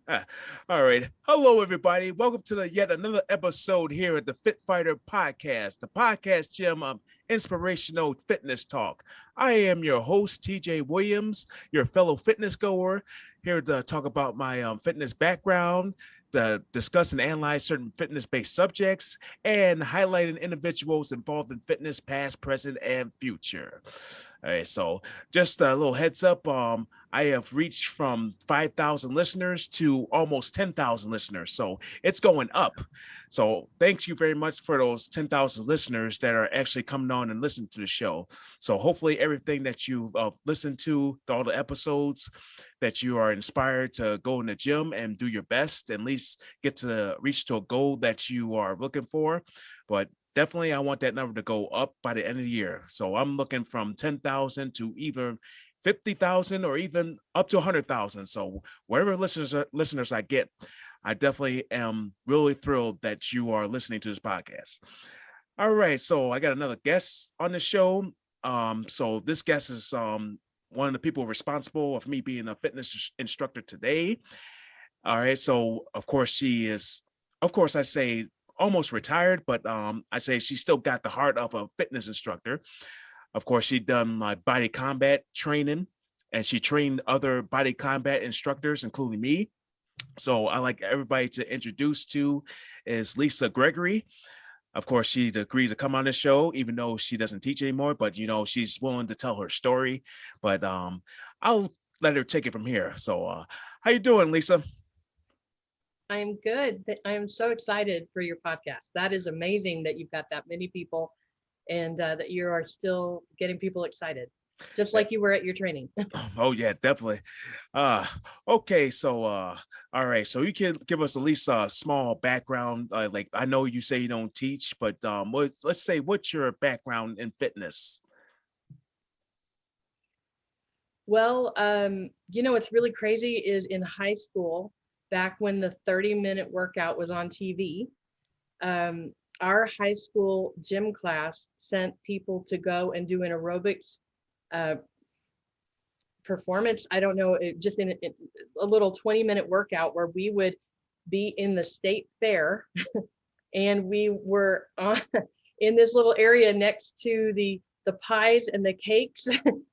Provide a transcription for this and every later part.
All right. Hello, everybody. Welcome to yet another episode here at the Fit Fighter Podcast, the podcast gym of inspirational fitness talk. I am your host, TJ Williams, your fellow fitness goer, here to talk about my fitness background, to discuss and analyze certain fitness-based subjects, and highlighting individuals involved in fitness, past, present, and future. All right. So, just a little heads up. I have reached from 5,000 listeners to almost 10,000 listeners. So it's going up. So thank you very much for those 10,000 listeners that are actually coming on and listening to the show. So hopefully everything that you've listened to, all the episodes, that you are inspired to go in the gym and do your best, at least get to reach to a goal that you are looking for. But definitely I want that number to go up by the end of the year. So I'm looking from 10,000 to even 50,000 or even up to 100,000. So whatever listeners I get, I definitely am really thrilled that you are listening to this podcast. All right, so I got another guest on the show. So this guest is one of the people responsible of me being a fitness instructor today. All right, so of course she is, of course I say almost retired, but I say she still got the heart of a fitness instructor. Of course, she done like body combat training, and she trained other body combat instructors, including me. So I like everybody to introduce to is Lisa Gregory. Of course, she agreed to come on the show, even though she doesn't teach anymore. But she's willing to tell her story. But I'll let her take it from here. So, how you doing, Lisa? I'm good. I am so excited for your podcast. That is amazing that you've got that many people and that you are still getting people excited, just like you were at your training. Oh yeah, definitely. Uh okay, so all right, so you can give us at least a small background. Like I know you say you don't teach, but let's say what's your background in fitness? Well, what's really crazy is in high school, back when the 30-minute workout was on TV, um, our high school gym class sent people to go and do an aerobics uh, performance. I don't know, just in a little 20-minute workout where we would be in the state fair and we were on in this little area next to the pies and the cakes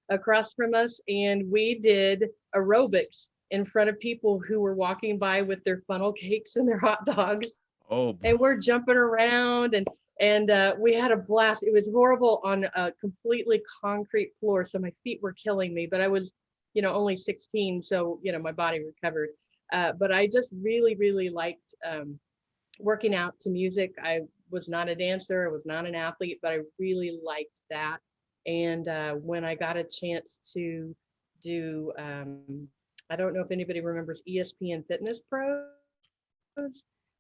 across from us, and we did aerobics in front of people who were walking by with their funnel cakes and their hot dogs, Oh, and we're jumping around and we had a blast. It was horrible on a completely concrete floor, so my feet were killing me, but I was only 16, so my body recovered. But I just really really liked working out to music. I was not a dancer, I was not an athlete, but I really liked that. And when I got a chance to do, I don't know if anybody remembers ESPN Fitness Pros,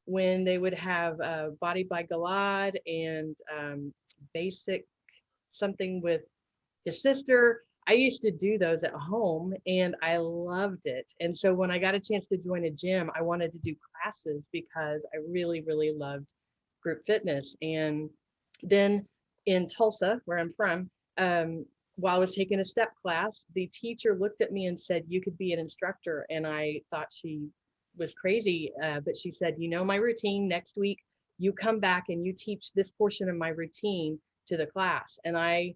when they would have Body by Galad and Basic something with his sister. I used to do those at home and I loved it. And so when I got a chance to join a gym, I wanted to do classes because I really, really loved group fitness. And then in Tulsa, where I'm from, while I was taking a step class, the teacher looked at me and said, "You could be an instructor." And I thought she was crazy, but she said, "You know my routine. Next week, you come back and you teach this portion of my routine to the class." And I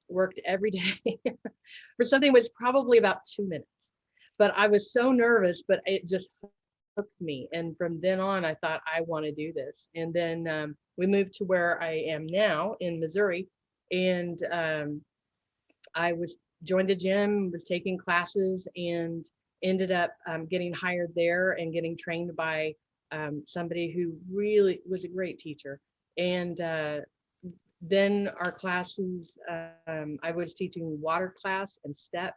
worked every day for something that was probably about 2 minutes. But I was so nervous, but it just hooked me. And from then on, I thought, I want to do this. And then we moved to where I am now in Missouri. And I was joined a gym, was taking classes, and ended up getting hired there and getting trained by somebody who really was a great teacher. And then our classes, I was teaching water class and step.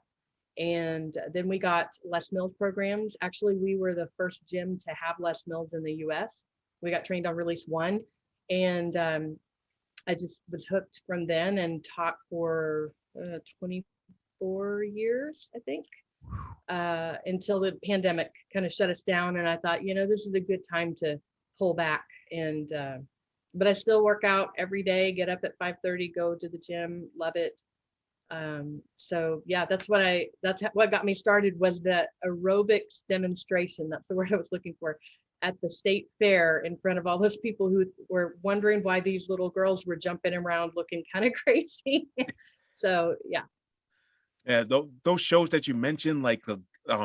And then we got Les Mills programs. Actually, we were the first gym to have Les Mills in the US. We got trained on release one. And I just was hooked from then and taught for 24 years, I think, until the pandemic kind of shut us down. And I thought, this is a good time to pull back. And but I still work out every day, get up at 5:30, go to the gym, love it. So yeah, that's what got me started, was the aerobics demonstration. That's the word I was looking for, at the state fair, in front of all those people who were wondering why these little girls were jumping around looking kind of crazy. So yeah. Yeah, those shows that you mentioned, like the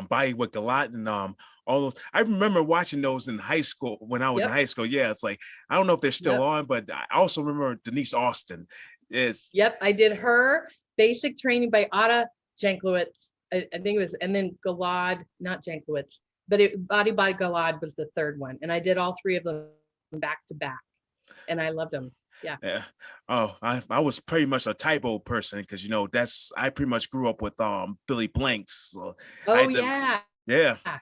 Body with Galot and all those. I remember watching those in high school when I was in Yep. high school. Yeah, it's like I don't know if they're still Yep. on, but I also remember Denise Austin. Is Yep. I did her basic training by Ada Janklowitz. I think it was, and then Galad, not Janklowitz, but Body by Galad was the third one. And I did all three of them back to back, and I loved them. Yeah. Yeah. Oh, I was pretty much a typo person because that's I pretty much grew up with Billy Blanks. So I Oh had to, yeah. yeah.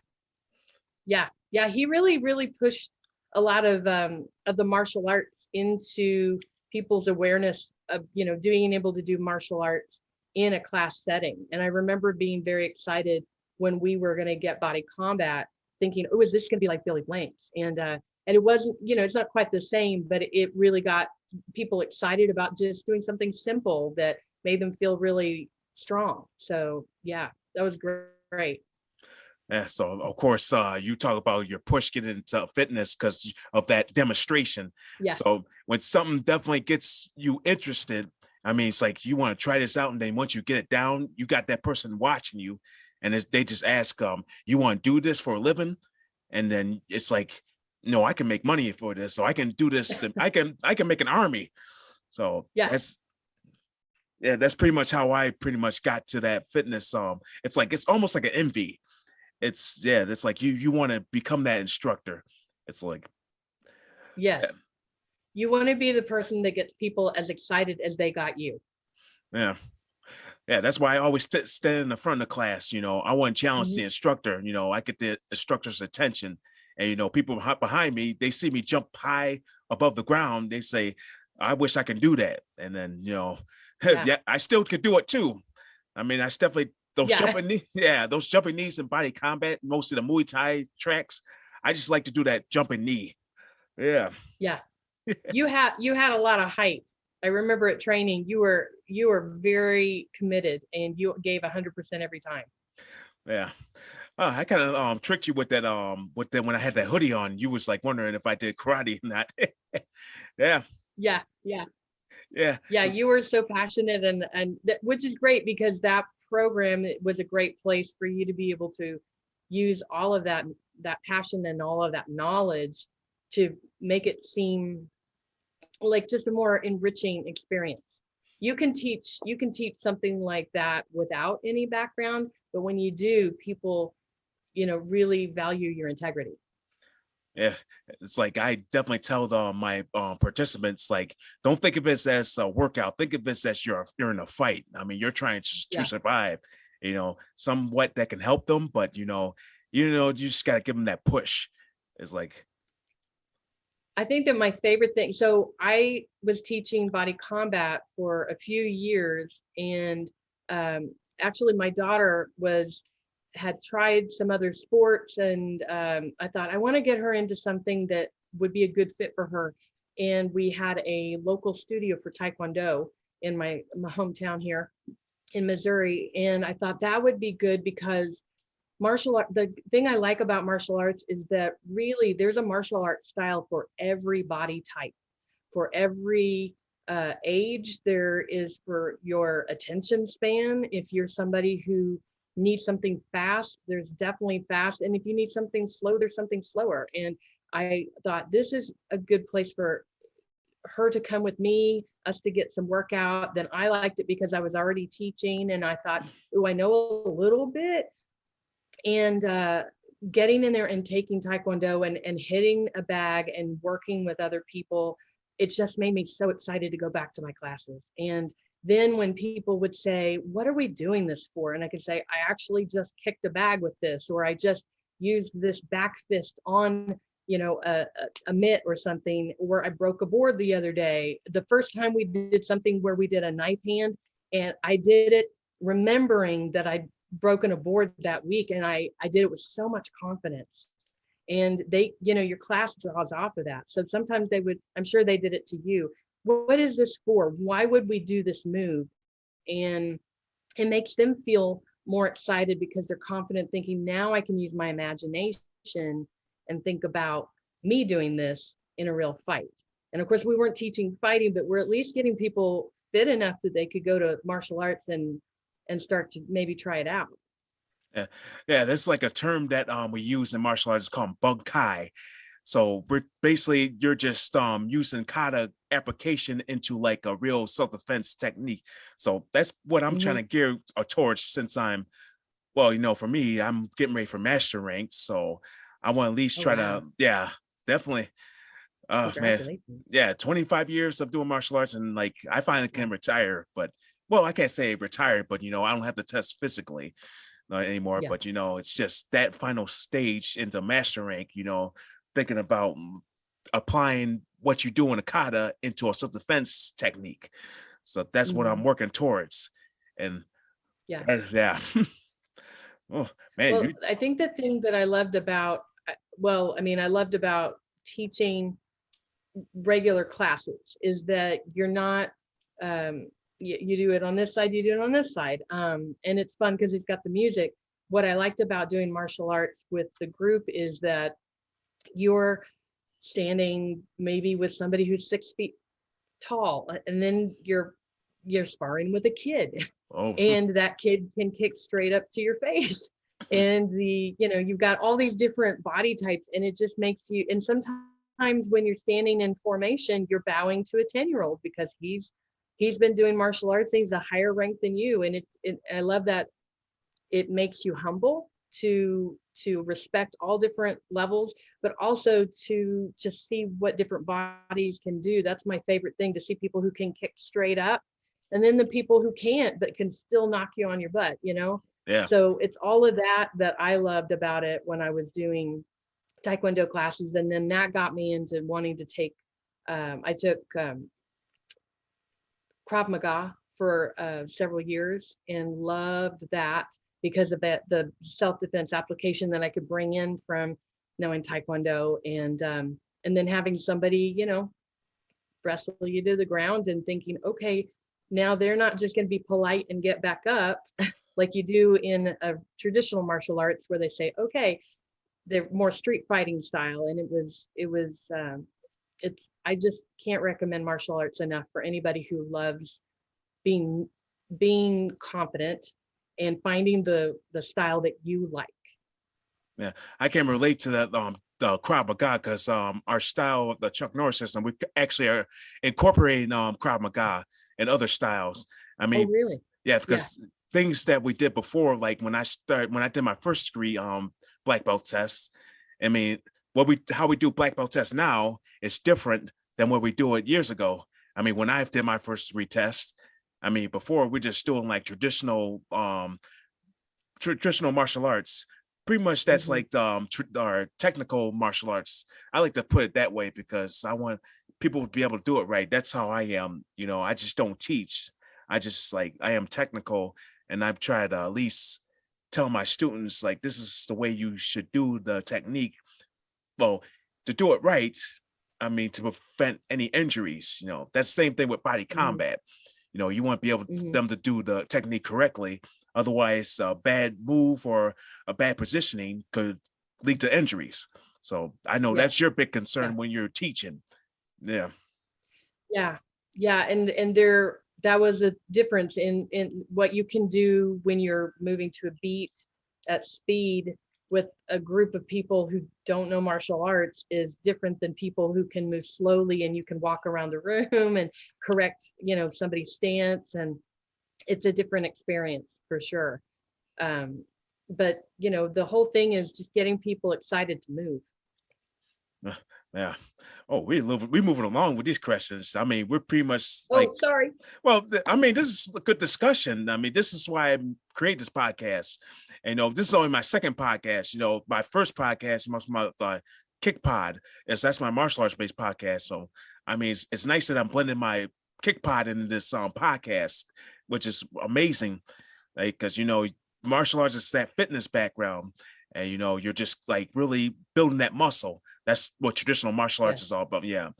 Yeah. Yeah. He really, really pushed a lot of the martial arts into people's awareness of, being able to do martial arts in a class setting. And I remember being very excited when we were going to get Body Combat, thinking, oh, is this going to be like Billy Blanks? And it wasn't, it's not quite the same, but it really got people excited about just doing something simple that made them feel really strong. So yeah, that was great. Yeah, so of course, you talk about your push getting into fitness because of that demonstration. Yeah. So when something definitely gets you interested, I mean, it's like you want to try this out, and then once you get it down, you got that person watching you, and they just ask, you want to do this for a living? And then it's like, no, I can make money for this, so I can do this. I can make an army. So Yeah. that's pretty much how I pretty much got to that fitness. It's like it's almost like an envy. It's like you want to become that instructor. It's like, Yes. You want to be the person that gets people as excited as they got you. yeah, yeah. That's why I always stand in the front of the class. I want to challenge Mhm. the instructor. I get the instructor's attention, and people behind me, they see me jump high above the ground. They say, I wish I can do that. And then Yeah. yeah, I still could do it too. I mean, I definitely those Yeah. jumping yeah, those jumping knees in Body Combat, most of the Muay Thai tracks. I just like to do that jumping knee. Yeah. Yeah. You had a lot of height. I remember at training, you were very committed and you gave 100% every time. Yeah. I kind of tricked you with that when I had that hoodie on. You was like wondering if I did karate or not. Yeah. Yeah. Yeah. Yeah. Yeah. You were so passionate, and which is great, because that program was a great place for you to be able to use all of that passion and all of that knowledge to make it seem like just a more enriching experience. You can teach something like that without any background, but when you do, people, really value your integrity. Yeah, it's like I definitely tell my participants, like, don't think of this as a workout. Think of this as you're in a fight. I mean, you're trying to Yeah. survive. Somewhat that can help them, but you just gotta give them that push. It's like, I think that my favorite thing, so I was teaching Body Combat for a few years, and actually my daughter had tried some other sports, and I thought I want to get her into something that would be a good fit for her. And we had a local studio for Taekwondo in my hometown here in Missouri, and I thought that would be good, because the thing I like about martial arts is that really there's a martial arts style for every body type, for every age. There is for your attention span. If you're somebody who needs something fast, there's definitely fast. And if you need something slow, there's something slower. And I thought this is a good place for her to come with me, us to get some workout. Then I liked it because I was already teaching, and I thought, oh, I know a little bit. And getting in there and taking Taekwondo and hitting a bag and working with other people, it just made me so excited to go back to my classes. And then when people would say, what are we doing this for? And I could say, I actually just kicked a bag with this, or I just used this back fist on, a mitt or something, or I broke a board the other day. The first time we did something where we did a knife hand, and I did it remembering that I'd broken a board that week, and I did it with so much confidence. And your class draws off of that. So sometimes I'm sure they did it to you. What is this for? Why would we do this move? And it makes them feel more excited because they're confident thinking, now I can use my imagination and think about me doing this in a real fight. And of course, we weren't teaching fighting, but we're at least getting people fit enough that they could go to martial arts and start to maybe try it out. Yeah, yeah, that's like a term that we use in martial arts. It's called bug kai. So we're basically you're just using kata application into like a real self-defense technique. So that's what I'm trying Hmm. to gear towards since I'm well, for me, I'm getting ready for master ranks. So I want to at least Oh, try wow. to, yeah, definitely. Man, Congratulations. yeah, 25 years of doing martial arts and like I finally Yeah. can retire, but well, I can't say retired, but I don't have to test physically anymore. Yeah. But it's just that final stage into master rank, thinking about applying what you do in a kata into a self-defense technique. So that's what I'm Hmm. working towards. And Yeah. yeah. Oh man, Well, you I think the thing that I loved about, well, I mean, I loved about teaching regular classes is that you're not, you do it on this side, you do it on this side. And it's fun because it's got the music. What I liked about doing martial arts with the group is that you're standing maybe with somebody who's 6 feet tall, and then you're sparring with a kid, oh and that kid can kick straight up to your face. And you've got all these different body types, and it just makes you, and sometimes when you're standing in formation, you're bowing to a 10-year-old because he's been doing martial arts, and he's a higher rank than you. And I love that it makes you humble to respect all different levels, but also to just see what different bodies can do. That's my favorite thing, to see people who can kick straight up, and then the people who can't but can still knock you on your butt. yeah. So it's all of that that I loved about it when I was doing taekwondo classes. And then that got me into wanting to take, I took Krav Maga for several years and loved that because of the self-defense application that I could bring in from knowing Taekwondo, and then having somebody, wrestle you to the ground and thinking, okay, now they're not just going to be polite and get back up like you do in a traditional martial arts where they say, okay, they're more street fighting style. And I just can't recommend martial arts enough for anybody who loves being confident and finding the style that you like. Yeah, I can relate to that the Krav Maga because our style, the Chuck Norris system, we actually are incorporating Krav Maga and other styles. I Oh, mean, really? yeah, Yeah. because things that we did before, like when I did my first degree black belt tests. I mean, how we do black belt tests now is different than what we do it years ago. I mean, when I did my first degree test, I mean, before we're just doing like traditional martial arts. Pretty much that's Hmm. like our technical martial arts. I like to put it that way because I want people to be able to do it right. That's how I am. I just don't teach. I just like I am technical, and I've tried to at least tell my students like this is the way you should do the technique. Well, to do it right, I mean to prevent any injuries. That's the same thing with body Hmm. combat. You want to be able Hmm. them to do the technique correctly. Otherwise, a bad move or a bad positioning could lead to injuries. So I know Yeah. that's your big Yeah. concern when you're teaching. Yeah. Yeah. Yeah. And that was a difference in what you can do when you're moving to a beat at speed with a group of people who don't know martial arts is different than people who can move slowly, and you can walk around the room and correct, somebody's stance. And it's a different experience for sure. But the whole thing is just getting people excited to move. Yeah. Oh, we moving along with these questions. I mean, we're pretty much like Oh, sorry. well, I mean, this is a good discussion. I mean, this is why I create this podcast. And, this is only my second podcast. My first podcast was my Kick Pod. That's my martial arts based podcast. So, I mean, it's nice that I'm blending my Kick Pod into this podcast, which is amazing. Like, because martial arts is that fitness background, and you're just like really building that muscle. That's what traditional martial arts Yeah. is all about. Yeah.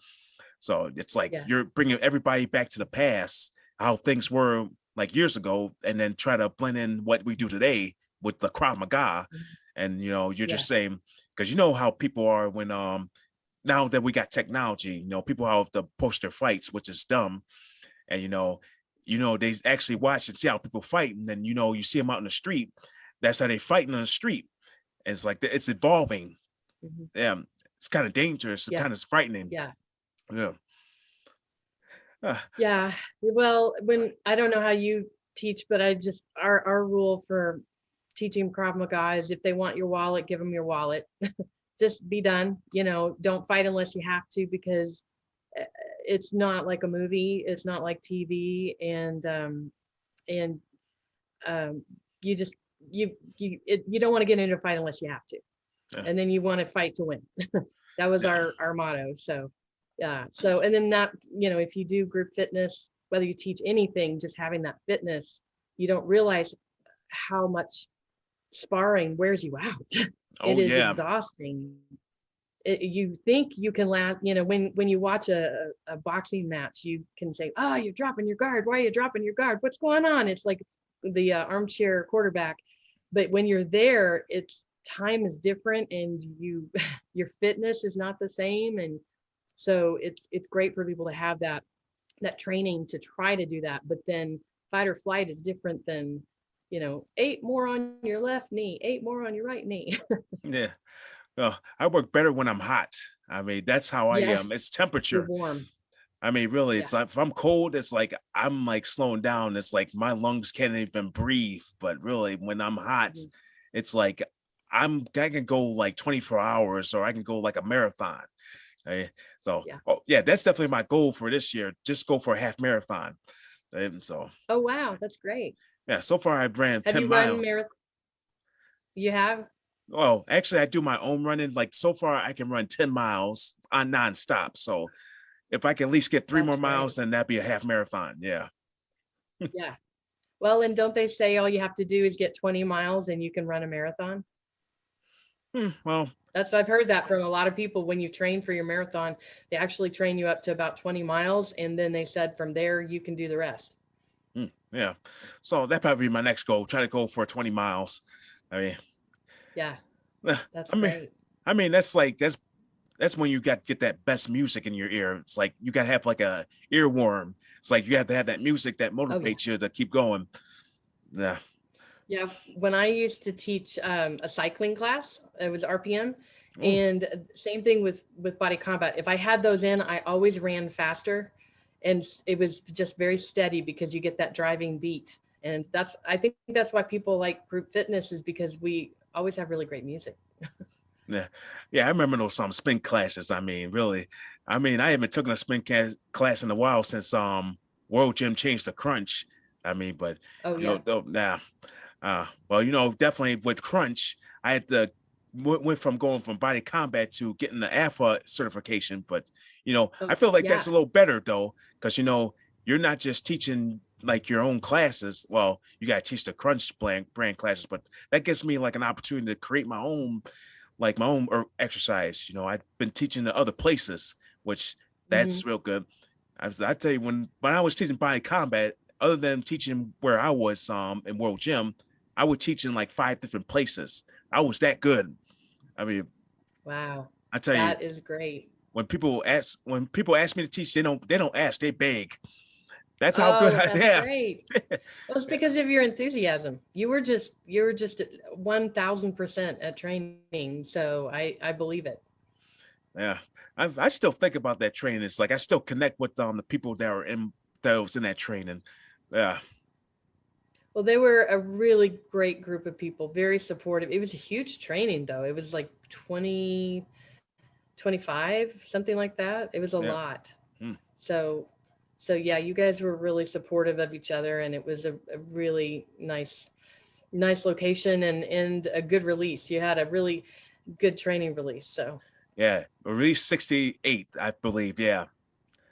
So it's like Yeah. you're bringing everybody back to the past, how things were like years ago, and then try to blend in what we do today with the Krav Maga. Mhm. And you're Yeah. just saying, because you know how people are when now that we got technology, people have the poster fights, which is dumb. And they actually watch and see how people fight, and then you see them out in the street. That's how they fighting on the street. And it's like it's evolving. Mhm. Yeah, it's kind of dangerous. It's Yeah. kind of frightening. Yeah. Yeah. Uh, Yeah. Well, when I don't know how you teach, but I just our rule for teaching Krav Maga is if they want your wallet, give them your wallet. Just be done. Don't fight unless you have to, because uh, it's not like a movie. It's not like TV, and um, you just you don't want to get into a fight unless you have to, yeah. and then you want to fight to win. That was Yeah. our motto. So yeah. So and then that if you do group fitness, whether you teach anything, just having that fitness, you don't realize how much sparring wears you out. It Oh is yeah. exhausting. You think you can laugh, when you watch a boxing match, you can say, oh, you're dropping your guard. Why are you dropping your guard? What's going on? It's like the armchair quarterback. But when you're there, it's time is different, and your fitness is not the same. And so it's great for people to have that training to try to do that. But then fight or flight is different than 8 more on your left knee, 8 more on your right knee. Yeah. I work better when I'm hot. I mean, that's how I am. Yes, It's you're temperature. warm. I mean, really, Yeah. it's like if I'm cold, it's like I'm like slowing down. It's like my lungs can't even breathe. But really, when I'm hot, Mhm. it's like I can go like 24 hours, or I can go like a marathon. So, Yeah. oh yeah, that's definitely my goal for this year. Just go for a half marathon. And so Oh, wow, that's great. yeah, so far I've ran Have 10 you run miles. marathon? You have? Well, actually, I do my own running. Like so far, I can run 10 miles on nonstop. So if I can at least get 3 more That's miles, great. then that'd be a half marathon. Yeah. Yeah. Well, and don't they say all you have to do is get 20 miles and you can run a marathon? Well, I've heard that from a lot of people. When you train for your marathon, they actually train you up to about 20 miles, and then they said from there you can do the rest. yeah. So that probably be my next goal. Try to go for 20 miles. I mean, Yeah, eh, that's I mean, great. that's like that's when you got to get that best music in your ear. It's like you got to have like a earworm. It's like you have to have that music that Oh yeah. motivates you to keep going. Yeah. Yeah, when I used to teach a cycling class, it was RPM, Oh, and same thing with body combat. If I had those in, I always ran faster, and it was just very steady because you get that driving beat. And I think that's why people like group fitness, is because we always have really great music. yeah. Yeah. I remember those some spin classes. I mean, really. I mean, I haven't taken a class in a while since World Gym changed the crunch. I mean, but Oh yeah. though now well, definitely with crunch, I had to went from going from body combat to getting the AFA certification. But I Oh feel like that's yeah. a little better though, because you're not just teaching like your own classes. Well, you got to teach the crunch brand classes, but that gives me like an opportunity to create my own exercise. I've been teaching to other places, which Hmm. that's real good. I tell you, when I was teaching body combat, other than teaching where I was in World Gym, I would teach in like 5 different places. I was that good. I mean, Wow, I tell you, that is great. when people ask me to teach, they don't ask, they beg. That's how good Oh, I that's am. great. Well, it's because of your enthusiasm. You were just 1,000% at training. So I believe it. Yeah. I still think about that training. It's like I still connect with the people that was in that training. Yeah. Well, they were a really great group of people, very supportive. It was a huge training though. It was like 20, 25, something like that. It was a Yeah. lot. Hmm. So so yeah, you guys were really supportive of each other, and it was a really nice location, and a good release. You had a really good training release. So Yeah. Release 68, I believe. Yeah.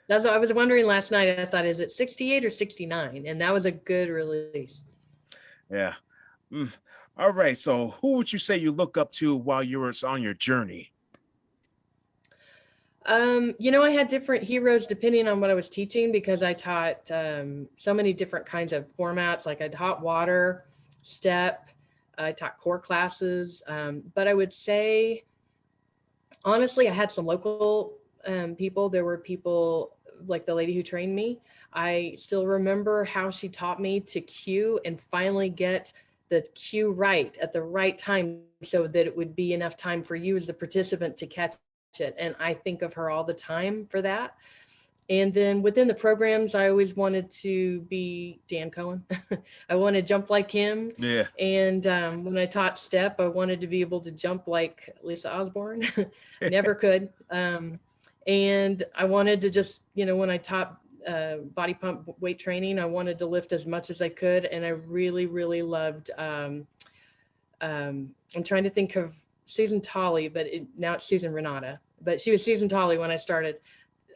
that's what I was wondering last night. I thought, is it 68 or 69? And that was a good release. Yeah. Mm. All right. So who would you say you look up to while you were on your journey? I had different heroes depending on what I was teaching because I taught so many different kinds of formats. Like I taught water, step, I taught core classes. But I would say, honestly, I had some local people. There were people like the lady who trained me. I still remember how she taught me to cue and finally get the cue right at the right time so that it would be enough time for you as the participant to catch it. And I think of her all the time for that. And then within the programs, I always wanted to be Dan Cohen. I wanted to jump like him. Yeah. And when I taught step, I wanted to be able to jump like Lisa Osborne. Never could. And I wanted to just, when I taught body pump weight training, I wanted to lift as much as I could. And I really, really loved, I'm trying to think of Susan Tolley, but now it's Susan Renata. But she was Susan Tolley when I started.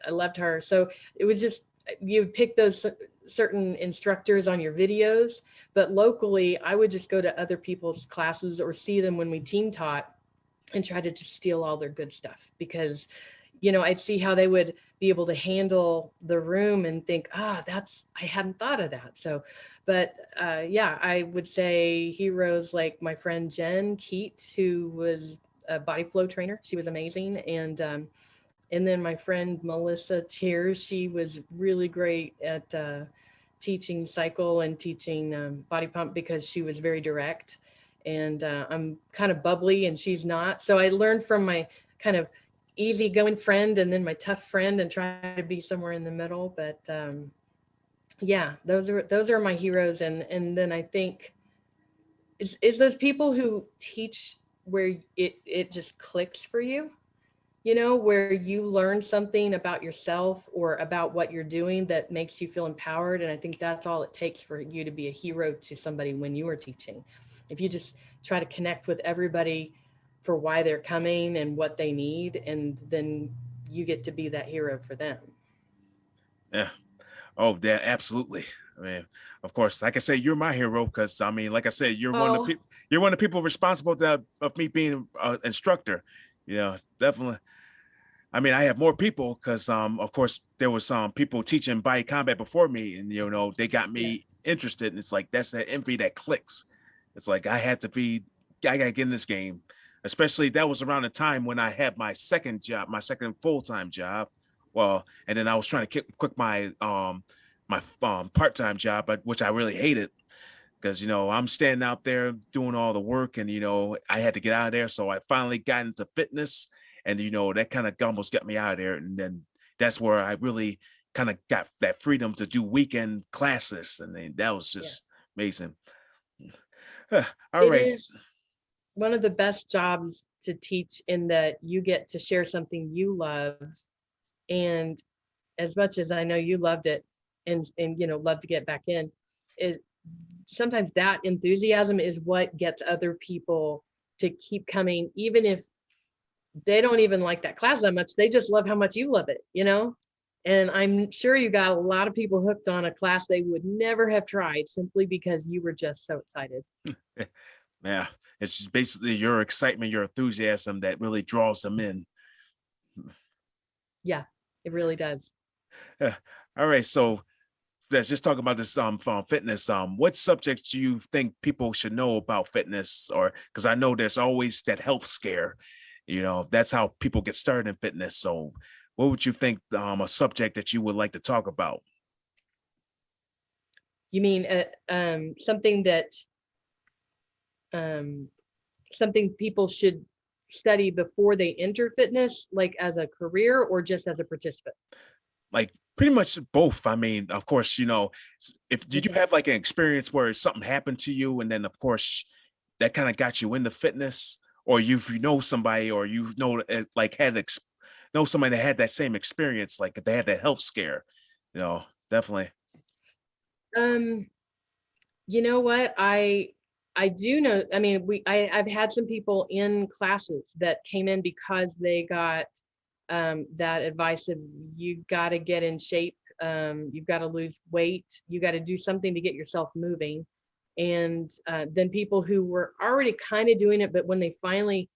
I loved her. So it was just, you pick those certain instructors on your videos, but locally I would just go to other people's classes or see them when we team taught and try to just steal all their good stuff because, I'd see how they would be able to handle the room and think, I hadn't thought of that. So, but yeah, I would say heroes like my friend Jen Keat, who was a body flow trainer. She was amazing. And then my friend Melissa Tears, she was really great at teaching cycle and teaching body pump because she was very direct. And I'm kind of bubbly and she's not. So I learned from my kind of easygoing friend and then my tough friend and try to be somewhere in the middle. But yeah, those are my heroes. And then I think is those people who teach where it just clicks for you. Where you learn something about yourself or about what you're doing that makes you feel empowered. And I think that's all it takes for you to be a hero to somebody when you are teaching. If you just try to connect with everybody for why they're coming and what they need, and then you get to be that hero for them. Yeah. Oh, yeah, absolutely. I mean, of course, like I say, you're my hero because I mean, like I said, Oh, you're one of the people responsible of me being an instructor. Definitely. I mean, I have more people because, of course, there was some people teaching body combat before me, and they got yeah, me interested. And it's like that's that envy that clicks. It's like I gotta get in this game. Especially that was around the time when I had my second job, my second full-time job. Well, and then I was trying to quit my part-time job, but which I really hated because I'm standing out there doing all the work, and I had to get out of there. So I finally got into fitness, and that kind of almost got me out of there. And then that's where I really kind of got that freedom to do weekend classes, and then that was yeah. just amazing. All It right. is one of the best jobs to teach in that you get to share something you love. And as much as I know you loved it and love to get back in, it sometimes that enthusiasm is what gets other people to keep coming, even if they don't even like that class that much. They just love how much you love it. And I'm sure you got a lot of people hooked on a class they would never have tried simply because you were just so excited. Yeah, it's just basically your excitement, your enthusiasm that really draws them in. Yeah, it really does. Yeah. All right, so let's just talk about this from fitness. What subjects do you think people should know about fitness? Or because I know there's always that health scare. That's how people get started in fitness. So, what would you think a subject that you would like to talk about? You mean something that um, something people should study before they enter fitness, like as a career or just as a participant? Like pretty much both. I mean, of course, if did you Okay. have like an experience where something happened to you, and then of course that kind of got you into fitness, or you know somebody, or like know somebody that had that same experience, like they had that health scare. Definitely. Um, you know what? I do know, I mean, I've had some people in classes that came in because they got that advice of you got to get in shape, you've got to lose weight, you got to do something to get yourself moving. And then people who were already kind of doing it, but when they finally,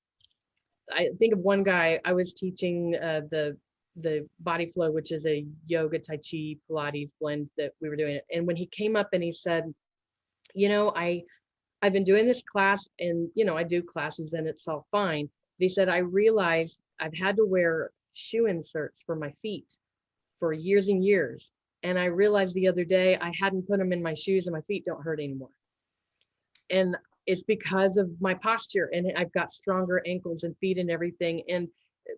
I think of one guy I was teaching the the body flow, which is a yoga, tai chi, Pilates blend that we were doing. And when he came up and he said, you know, I've been doing this class and, you know, I do classes and it's all fine. But he said, I realized I've had to wear shoe inserts for my feet for years and years. And I realized the other day I hadn't put them in my shoes and my feet don't hurt anymore. And it's because of my posture, and I've got stronger ankles and feet and everything. And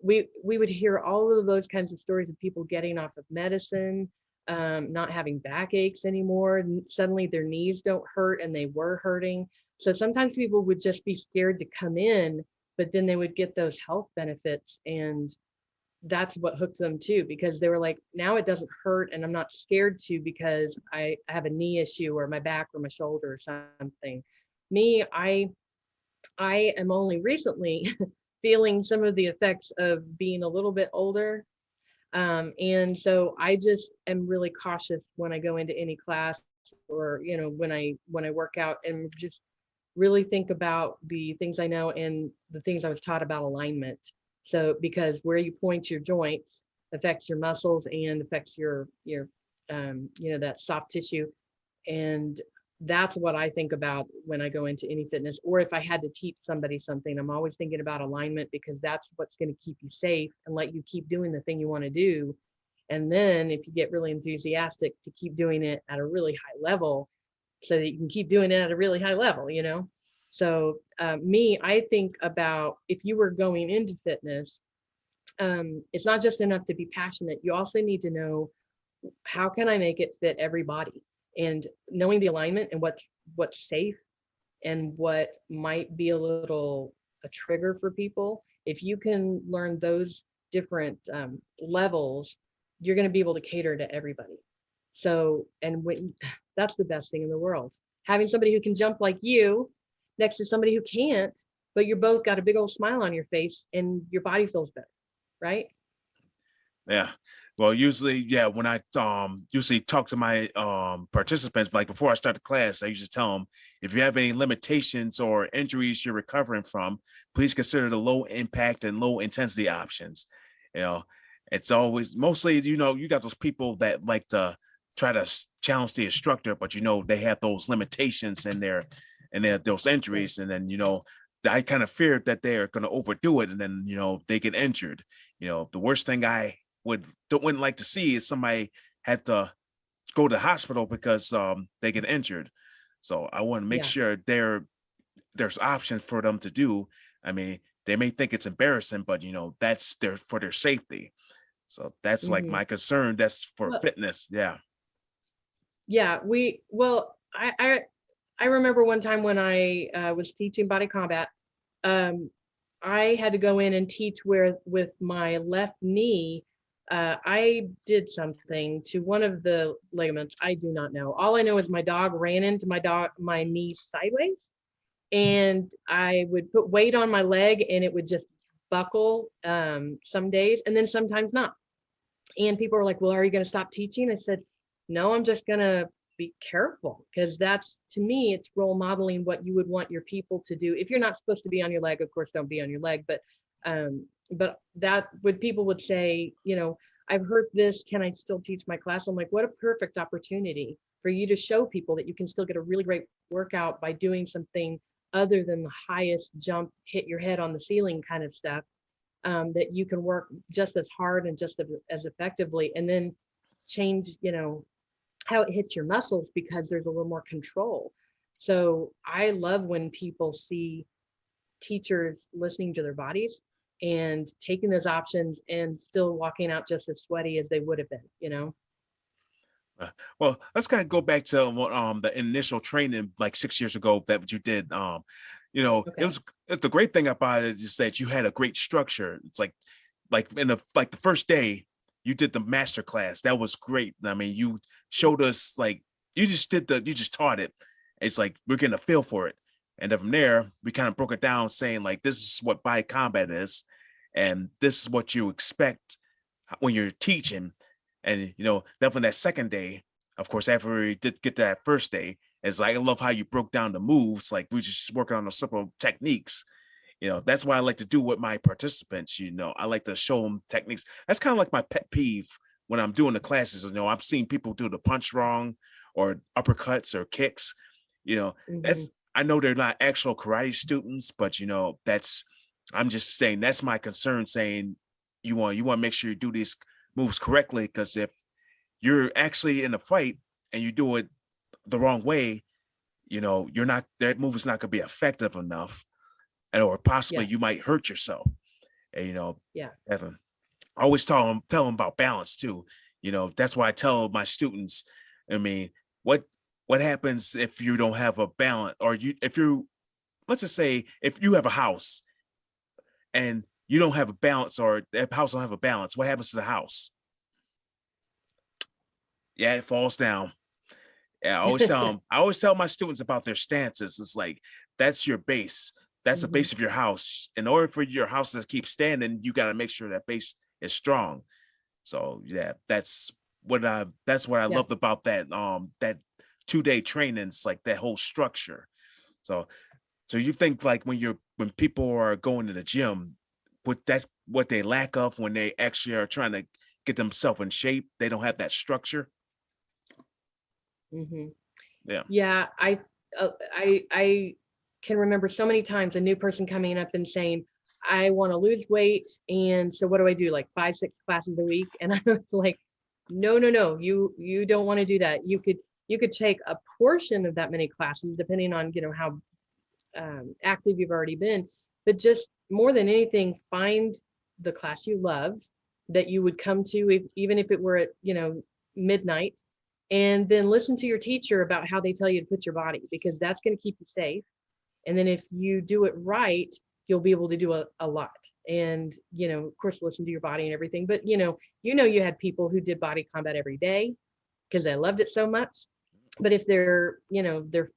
we would hear all of those kinds of stories of people getting off of medicine, not having backaches anymore. And suddenly their knees don't hurt and they were hurting. So sometimes people would just be scared to come in, but then they would get those health benefits. And that's what hooked them too, because they were like, now it doesn't hurt and I'm not scared to because I have a knee issue or my back or my shoulder or something. Me, I am only recently feeling some of the effects of being a little bit older. And so I just am really cautious when I go into any class, or, you know, when I work out, and just really think about the things I know and the things I was taught about alignment. So, because where you point your joints affects your muscles and affects your you know, that soft tissue. And that's what I think about when I go into any fitness, or if I had to teach somebody something, I'm always thinking about alignment, because that's what's going to keep you safe and let you keep doing the thing you want to do. And then if you get really enthusiastic, to keep doing it at a really high level so that you can keep doing it at a really high level, you know? So me, I think about, if you were going into fitness, it's not just enough to be passionate. You also need to know, how can I make it fit every body? And knowing the alignment and what's safe and what might be a trigger for people. If you can learn those different levels, you're going to be able to cater to everybody. So, and that's the best thing in the world, having somebody who can jump like you next to somebody who can't, but you're both got a big old smile on your face and your body feels better, right? Yeah. Well, usually, yeah, when I usually talk to my participants, like before I start the class, I usually tell them, if you have any limitations or injuries you're recovering from, please consider the low impact and low intensity options. You know, it's always mostly, you know, you got those people that like to try to challenge the instructor, but you know, they have those limitations in their and they have those injuries, and then, you know, I kind of feared that they're going to overdo it and then, you know, they get injured. You know, the worst thing I wouldn't like to see is somebody had to go to the hospital because they get injured. So I want to make Yeah. sure there's options for them to do. I mean, they may think it's embarrassing, but you know, that's for their safety. So that's like Hmm. my concern. That's for Well, fitness. Yeah. yeah, I remember one time when I was teaching body combat. um, I had to go in and teach where, with my left knee, I did something to one of the ligaments. I do not know. All I know is my dog ran into my knee sideways, and I would put weight on my leg and it would just buckle some days, and then sometimes not. And people were like, well, are you going to stop teaching? I said, no, I'm just going to be careful, because that's, to me, it's role modeling what you would want your people to do. If you're not supposed to be on your leg, of course, don't be on your leg. But that would, people would say, you know, I've heard this, can I still teach my class? I'm like, what a perfect opportunity for you to show people that you can still get a really great workout by doing something other than the highest jump, hit your head on the ceiling kind of stuff. That you can work just as hard and just as effectively, and then change, you know, how it hits your muscles, because there's a little more control. So I love when people see teachers listening to their bodies and taking those options and still walking out just as sweaty as they would have been, you know? Uh, Well, let's kind of go back to the initial training like 6 years ago that you did. You know, Okay. it's the great thing about it is that you had a great structure. It's like in the first day you did the master class. That was great. I mean, you showed us like you just taught it. It's like we're getting a feel for it. And then from there, we kind of broke it down saying like this is what body combat is, and this is what you expect when you're teaching. And you know, definitely that second day, of course, after we did get to that first day, it's like I love how you broke down the moves. Like we just working on the simple techniques, That's what I like to do with my participants. I like to show them techniques. That's kind of like my pet peeve when I'm doing the classes. I've seen people do the punch wrong or uppercuts or kicks. Mhm. That's, I know they're not actual karate students, but I'm just saying that's my concern, saying you want to make sure you do these moves correctly, because if you're actually in a fight and you do it the wrong way, you're not, that move is not going to be effective enough, or possibly Yeah. you might hurt yourself. And Yeah. Evan, I always tell them about balance too. That's why I tell my students, I mean, what happens if you don't have a balance, or if you, let's just say if you have a house and you don't have a balance, or if the house don't have a balance, what happens to the house? Yeah, it falls down. Yeah, I always tell my students about their stances. It's like, that's your base. That's the Mhm. base of your house. In order for your house to keep standing, you got to make sure that base is strong. So yeah, that's what I Yeah. loved about that 2-day training. It's like that whole structure. So you think, like, when people are going to the gym, that's what they lack of when they actually are trying to get themselves in shape. They don't have that structure. Mhm. Yeah. Yeah, I can remember so many times a new person coming up and saying, "I want to lose weight, and so what do I do? Like 5, 6 classes a week?" And I was like, "No, no, no. You don't want to do that. You could take a portion of that many classes, depending on how active you've already been, but just more than anything, find the class you love that you would come to, even if it were at midnight, and then listen to your teacher about how they tell you to put your body, because that's going to keep you safe. And then if you do it right, you'll be able to do a lot. And of course, listen to your body and everything. But you had people who did body combat every day because they loved it so much. But if their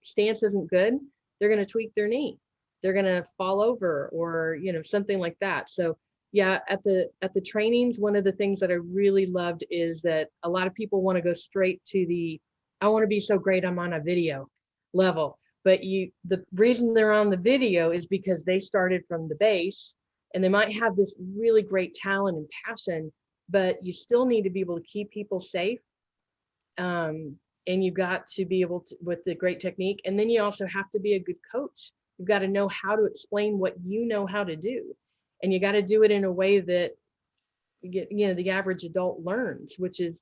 stance isn't good, they're going to tweak their knee, they're going to fall over, or something like that. So yeah, at the trainings, one of the things that I really loved is that a lot of people want to go straight to the, I want to be so great I'm on a video level. But the reason they're on the video is because they started from the base, and they might have this really great talent and passion, but you still need to be able to keep people safe. And you got to be able to, with the great technique, and then you also have to be a good coach. You've got to know how to explain what you know how to do, and you got to do it in a way that the average adult learns, which is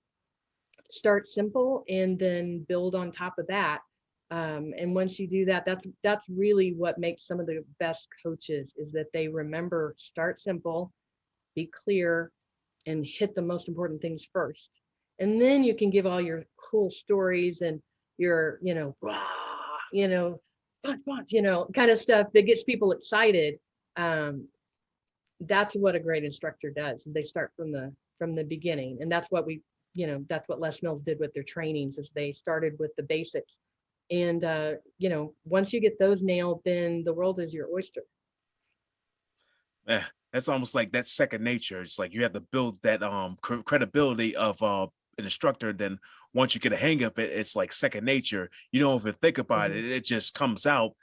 start simple and then build on top of that. And once you do that, that's really what makes some of the best coaches, is that they remember, start simple, be clear, and hit the most important things first. And then you can give all your cool stories and your, rah, punch, punch, kind of stuff that gets people excited. That's what a great instructor does. They start from the beginning. And that's what that's what Les Mills did with their trainings, is they started with the basics. And, once you get those nailed, then the world is your oyster. Yeah, that's almost like that's second nature. It's like you have to build that credibility of an instructor. Then once you get a hang of it, it's like second nature. You don't even think about Mhm. it; it just comes out.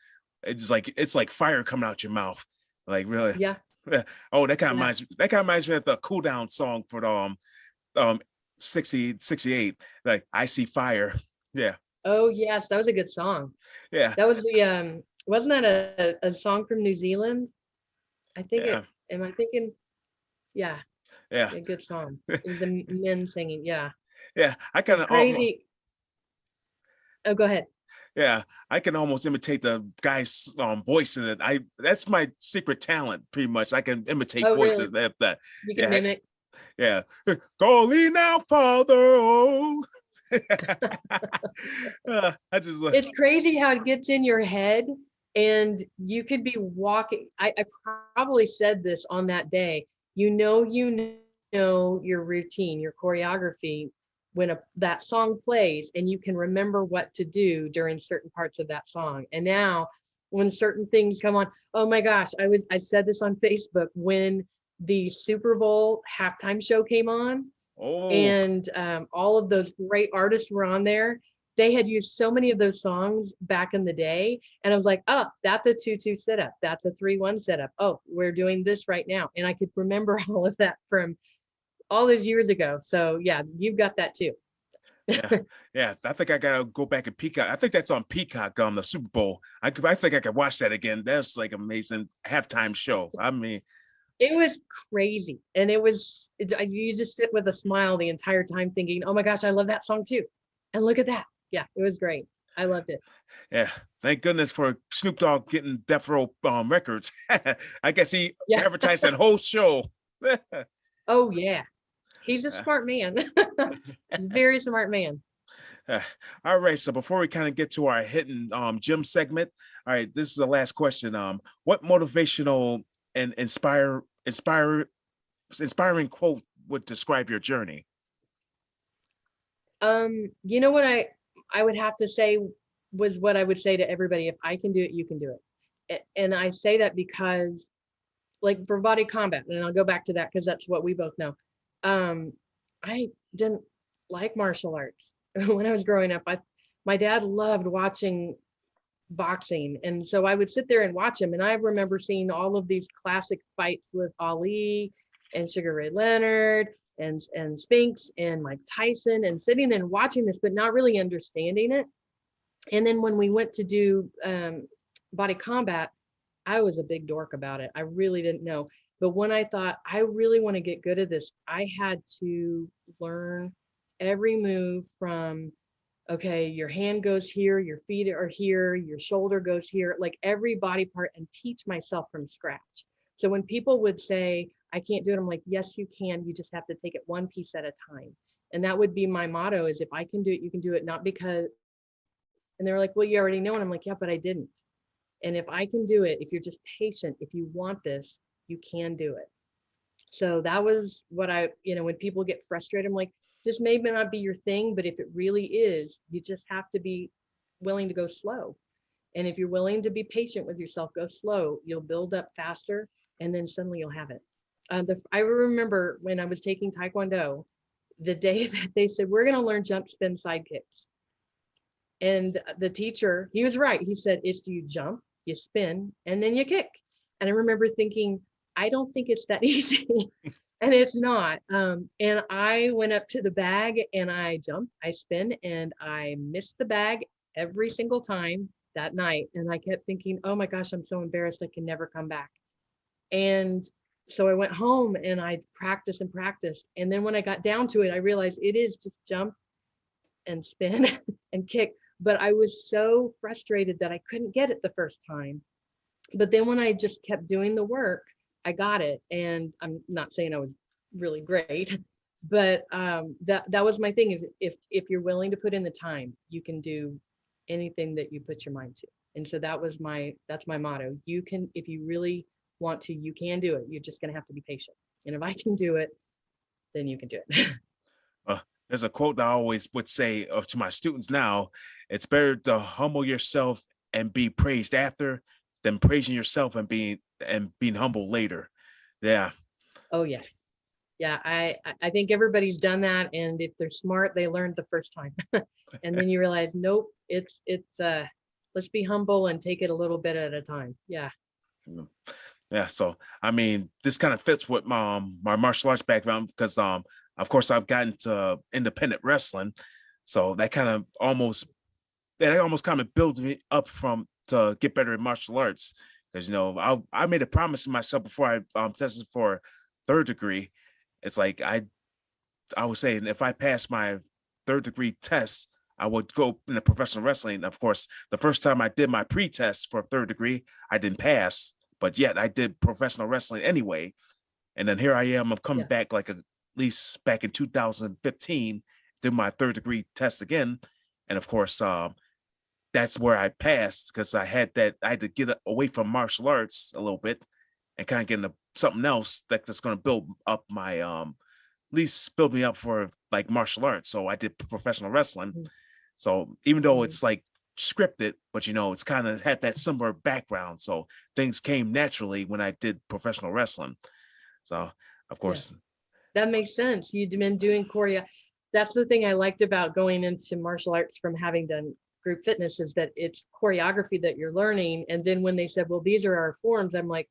It's like fire coming out your mouth. Like, really. Yeah. Yeah. Oh, Yeah. that kind of reminds me of the cool down song for the um 68. Like, I see fire. Yeah, Oh, yes. That was a good song. yeah, That was the, wasn't that a song from New Zealand? I think yeah, am I thinking? Yeah, yeah, a good song. It was the men singing. Yeah. yeah. I kind It's of almost. crazy. Oh, go ahead. Yeah, I can almost imitate the guy's voice in it. That's my secret talent, pretty much. I can imitate Oh, voices. really? That You can yeah, mimic. yeah. Calling out, Father. Oh. I just It's crazy how it gets in your head, and you could be walking. I probably said this on that day. You know your routine, your choreography when that song plays, and you can remember what to do during certain parts of that song. And now when certain things come on, oh my gosh, I said this on Facebook when the Super Bowl halftime show came on, oh and all of those great artists were on there. they had used so many of those songs back in the day. And I was like, oh, that's a 2-2 sit up. That's a 3-1 sit up. Oh, we're doing this right now. And I could remember all of that from all those years ago. So yeah, you've got that too. Yeah, yeah. I think I gotta go back and Peacock. I think that's on Peacock on the Super Bowl. I think I could watch that again. That's like amazing halftime show. I mean, It was crazy. And you just sit with a smile the entire time thinking, oh my gosh, I love that song too. And look at that. Yeah, it was great. I loved it. yeah. Thank goodness for Snoop Dogg getting Death Row Records. I guess he Yeah. advertised that whole show. Oh yeah. He's a smart man. Very smart man. All right. So before we kind of get to our hidden gym segment, all right, this is the last question. What motivational and inspiring quote would describe your journey? You know what I would have to say was what I would say to everybody: if I can do it, you can do it. And I say that because, like, for body combat, and I'll go back to that because that's what we both know. I didn't like martial arts when I was growing up. My dad loved watching boxing, and so I would sit there and watch him. And I remember seeing all of these classic fights with Ali and Sugar Ray Leonard and Spinks and Mike Tyson, and sitting there and watching this, but not really understanding it. And then when we went to do body combat, I was a big dork about it. I really didn't know. But when I thought, I really want to get good at this, I had to learn every move from, okay, your hand goes here, your feet are here, your shoulder goes here, like every body part, and teach myself from scratch. So when people would say, I can't do it, I'm like, yes, you can. You just have to take it one piece at a time. And that would be my motto: is if I can do it, you can do it. Not because, and they're like, well, you already know. And I'm like, yeah, but I didn't. And if I can do it, if you're just patient, if you want this, you can do it. So that was what when people get frustrated, I'm like, this may not be your thing, but if it really is, you just have to be willing to go slow. And if you're willing to be patient with yourself, go slow, you'll build up faster, and then suddenly you'll have it. I remember when I was taking Taekwondo, the day that they said, we're going to learn jump, spin, side kicks. And the teacher, he was right. He said, it's you jump, you spin, and then you kick. And I remember thinking, I don't think it's that easy. And it's not. And I went up to the bag and I jumped, I spin, and I missed the bag every single time that night. And I kept thinking, oh my gosh, I'm so embarrassed. I can never come back. And so I went home and I practiced and practiced. And then when I got down to it, I realized it is just jump and spin and kick. But I was so frustrated that I couldn't get it the first time. But then when I just kept doing the work, I got it. And I'm not saying I was really great, but that was my thing. If you're willing to put in the time, you can do anything that you put your mind to. And so that's my motto. You can, if you really want to, you can do it. You're just going to have to be patient. And if I can do it, then you can do it. There's a quote that I always would say to my students now: it's better to humble yourself and be praised after than praising yourself and being humble later. Yeah. Oh yeah. Yeah. I think everybody's done that. And if they're smart, they learned the first time. And then you realize, nope, it's let's be humble and take it a little bit at a time. Yeah. Yeah. So, I mean, this kind of fits with my martial arts background because, of course, I've gotten to independent wrestling. So that almost kind of builds me up to get better at martial arts. Because, I made a promise to myself before I tested for third degree. It's like I was saying, if I pass my third degree test, I would go into professional wrestling. Of course, the first time I did my pre-test for third degree, I didn't pass, but yet I did professional wrestling anyway. And then here I am, I'm coming back like at least back in 2015, did my third degree test again. And of course, that's where I passed because I had to get away from martial arts a little bit and kind of get into something else that's going to build up my, at least build me up for like martial arts. So I did professional wrestling. Mm-hmm. So even though it's like scripted, but it's kind of had that similar background. So things came naturally when I did professional wrestling. So of course, that makes sense. You'd been doing choreo. That's the thing I liked about going into martial arts from having done group fitness, is that it's choreography that you're learning. And then when they said, well, these are our forms, I'm like,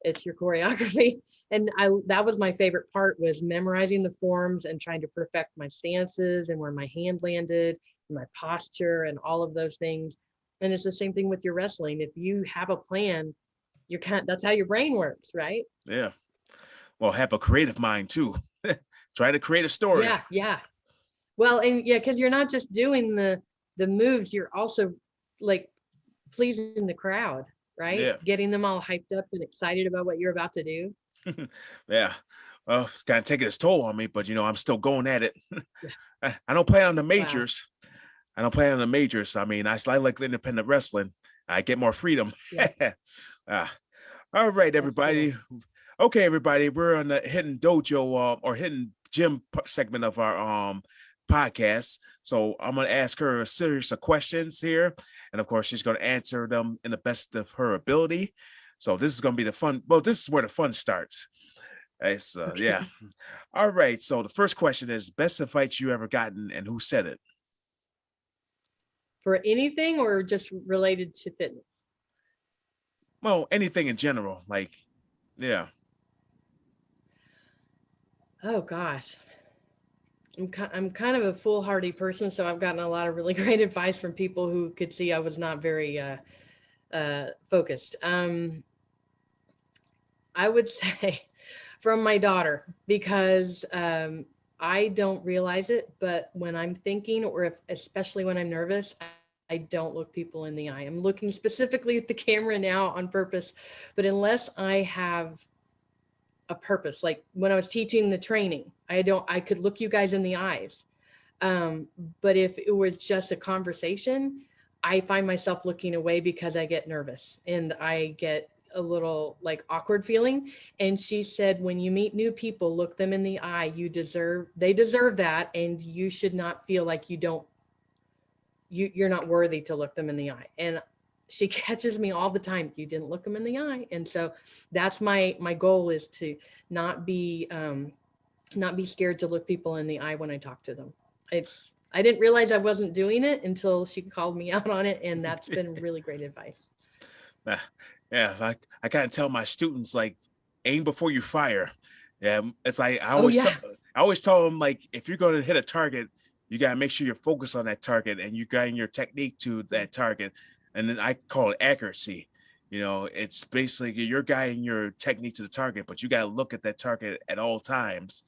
it's your choreography. And that was my favorite part, was memorizing the forms and trying to perfect my stances and where my hand landed and my posture and all of those things. And it's the same thing with your wrestling. If you have a plan, that's how your brain works, right? Yeah. Well, have a creative mind too. Try to create a story. Yeah, yeah. Well, and yeah, because you're not just doing the moves, you're also like pleasing the crowd, right? Yeah. Getting them all hyped up and excited about what you're about to do. Yeah. Well, it's kind of taking its toll on me, but I'm still going at it. Yeah. I don't play on the Wow. majors. I don't play on the majors. I mean, I like independent wrestling. I get more freedom. Yeah, Ah, all right, that's cool. everybody. Okay, everybody. We're on the hidden dojo or hidden gym segment of our podcast. So I'm gonna ask her a series of questions here, and of course, she's gonna answer them in the best of her ability. So this is gonna be the fun. Well, this is where the fun starts. It's yeah. Okay. All right. So the first question is best advice you ever gotten, and who said it? For anything or just related to fitness? Well, anything in general. Like, yeah. Oh gosh. I'm kind of a foolhardy person, so I've gotten a lot of really great advice from people who could see I was not very focused. I would say from my daughter, because I don't realize it, but when I'm thinking, or if especially when I'm nervous, I don't look people in the eye. I'm looking specifically at the camera now on purpose, but unless I have a purpose, like when I was teaching the training, I could look you guys in the eyes. Um, but if it was just a conversation, I find myself looking away because I get nervous and I get a little like awkward feeling. And she said, when you meet new people, look them in the eye. They deserve that. And you should not feel like you're not worthy to look them in the eye. And she catches me all the time. You didn't look them in the eye. And so that's my goal, is to not be, not be scared to look people in the eye when I talk to them. I didn't realize I wasn't doing it until she called me out on it, and that's been really great advice. Ah, yeah, I kind of tell my students like aim before you fire. Yeah, it's like Oh yeah, I always tell them like if you're going to hit a target, you got to make sure you're focused on that target and you guiding your technique to yeah, that target. And then I call it accuracy. It's basically you're guiding your technique to the target, but you got to look at that target at all times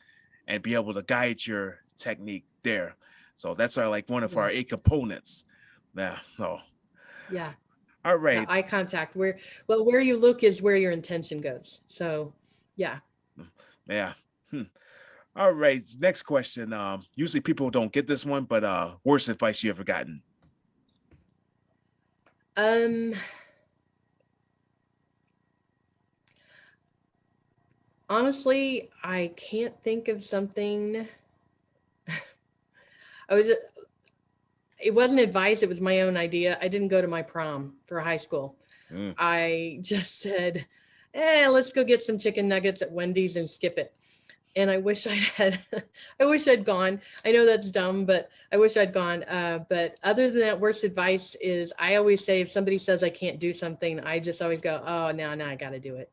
and be able to guide your technique there. So that's our like one of yeah, our 8 components. Yeah. So yeah, all yeah. right. Eye contact. Where you look is where your intention goes. So, yeah. Yeah. Hmm. All right. Next question. Usually people don't get this one, but worst advice you ever gotten? Um, Honestly, I can't think of something. I was It wasn't advice, it was my own idea. I didn't go to my prom for high school. Mm. I just said, let's go get some chicken nuggets at Wendy's and skip it. And I wish I had, I wish I'd gone. I know that's dumb, but I wish I'd gone. But other than that, worst advice is, I always say, if somebody says I can't do something, I just always go, oh, no, I got to do it.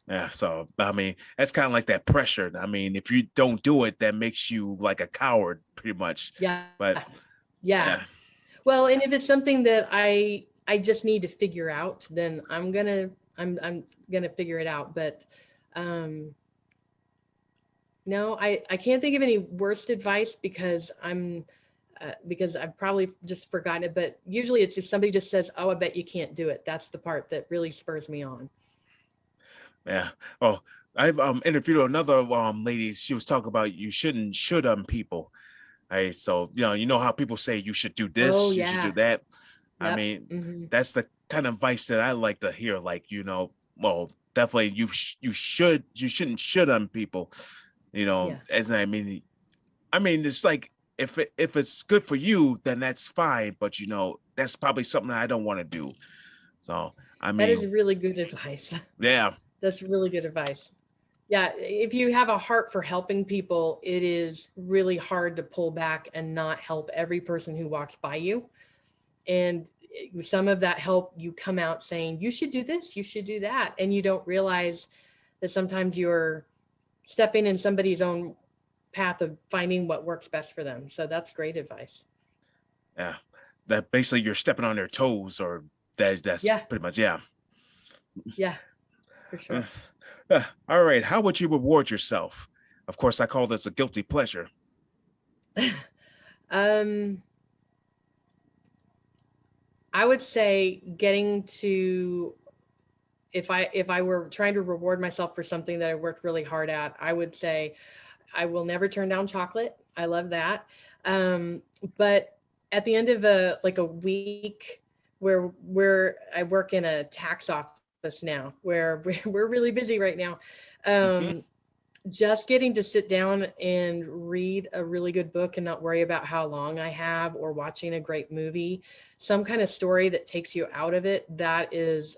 Yeah. So I mean, that's kind of like that pressure. I mean, if you don't do it, that makes you like a coward, pretty much. Yeah. But Yeah. yeah, Well, and if it's something that I just need to figure out, then I'm gonna figure it out. But um, no, I can't think of any worst advice, because I've probably just forgotten it. But usually it's if somebody just says, "Oh, I bet you can't do it." That's the part that really spurs me on. yeah. Oh, I've interviewed another lady. She was talking about you shouldn't should people. Hey, so you know how people say you should do Oh this, you should do yeah. that. I Yep. mean, Hmm. that's the kind of advice that I like to hear. Like, well, definitely you shouldn't should people. Yeah. As I mean, it's like if it's good for you, then that's fine. But that's probably something I don't want to do. So I That is mean, really good advice. yeah, That's really good advice. Yeah, if you have a heart for helping people, it is really hard to pull back and not help every person who walks by you. And some of that help, you come out saying, you should do this, you should do that. And you don't realize that sometimes you're stepping in somebody's own path of finding what works best for them. So that's great advice. Yeah, that basically you're stepping on their toes, or that's Yeah, pretty much, yeah. yeah, for Uh, sure. all right, how would you reward yourself? Of course, I call this a guilty pleasure. um, I would say getting to, if I were trying to reward myself for something that I worked really hard at, I would say I will never turn down chocolate. I love that. But at the end of a week where I work in a tax office now, where we're really busy right now, um, Mhm. just getting to sit down and read a really good book and not worry about how long I have, or watching a great movie, some kind of story that takes you out of it, that is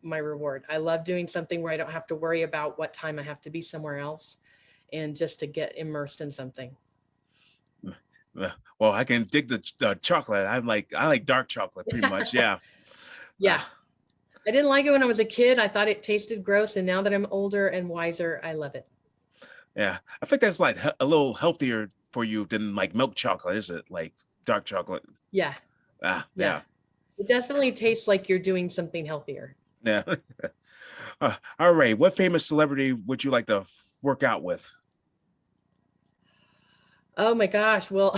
my reward. I love doing something where I don't have to worry about what time I have to be somewhere else, and just to get immersed in something. Well, I can dig the chocolate. I like dark chocolate pretty much. Yeah. Uh, Yeah. I didn't like it when I was a kid. I thought it tasted gross. And now that I'm older and wiser, I love it. yeah. I think that's like a little healthier for you than like milk chocolate, is it? Like dark chocolate. Yeah. Yeah. Yeah. It definitely tastes like you're doing something healthier. Yeah. All right. What famous celebrity would you like to work out with? Oh my gosh. Well,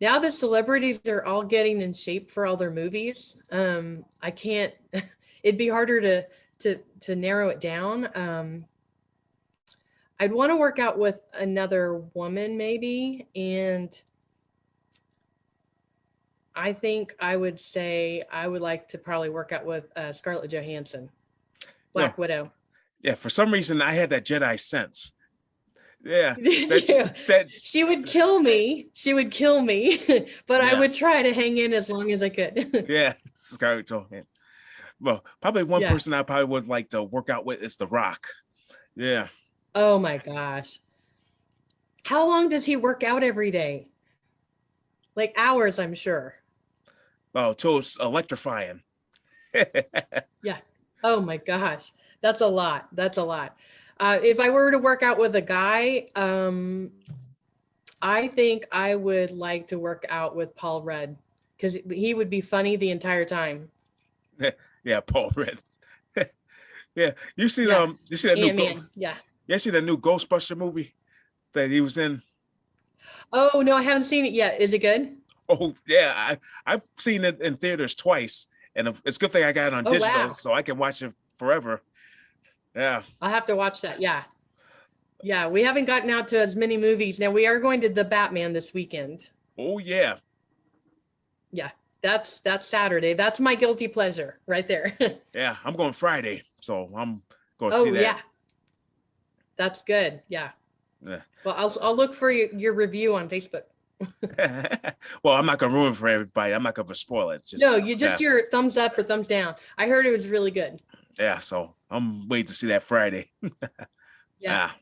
now the celebrities are all getting in shape for all their movies. I can't, it'd be harder to narrow it down. I'd want to work out with another woman maybe. And I think I would say I would like to probably work out with Scarlett Johansson, You know, Black Widow. yeah. For some reason, I had that Jedi sense. Yeah. Did That you? that's She would kill me. She would kill me, but I yeah. would try to hang in as long as I could. Yeah. Scarlett Johansson. Well, probably one Yeah. person I probably would like to work out with is The Rock. Yeah. Oh my gosh. How long does he work out every day? Like hours, I'm sure. Oh, so it's electrifying. Yeah. Oh my gosh. That's a lot. That's a lot. If I were to work out with a guy, I think I would like to work out with Paul Rudd, because he would be funny the entire time. Yeah, Paul Red. Yeah, Yeah. you see that new Ant-Man. Yeah. you see that new Ghostbuster movie that he was in? Oh no, I haven't seen it yet. Is it good? Oh yeah, I've seen it in theaters twice, and it's a good thing I got it on Oh digital wow. so I can watch it forever. Yeah. I'll have to watch that. Yeah. Yeah. We haven't gotten out to as many movies. Now we are going to the Batman this weekend. Oh yeah. Yeah. That's Saturday. That's my guilty pleasure right there. Yeah. I'm going Friday, so I'm going to see Oh that. yeah. That's good. Yeah. Yeah. Well, I'll look for your review on Facebook. Well, I'm not gonna ruin it for everybody. I'm not gonna spoil it. It's just No, you yeah, just your thumbs up or thumbs down. I heard it was really good. yeah. So I'm waiting to see that Friday. Yeah. Ah,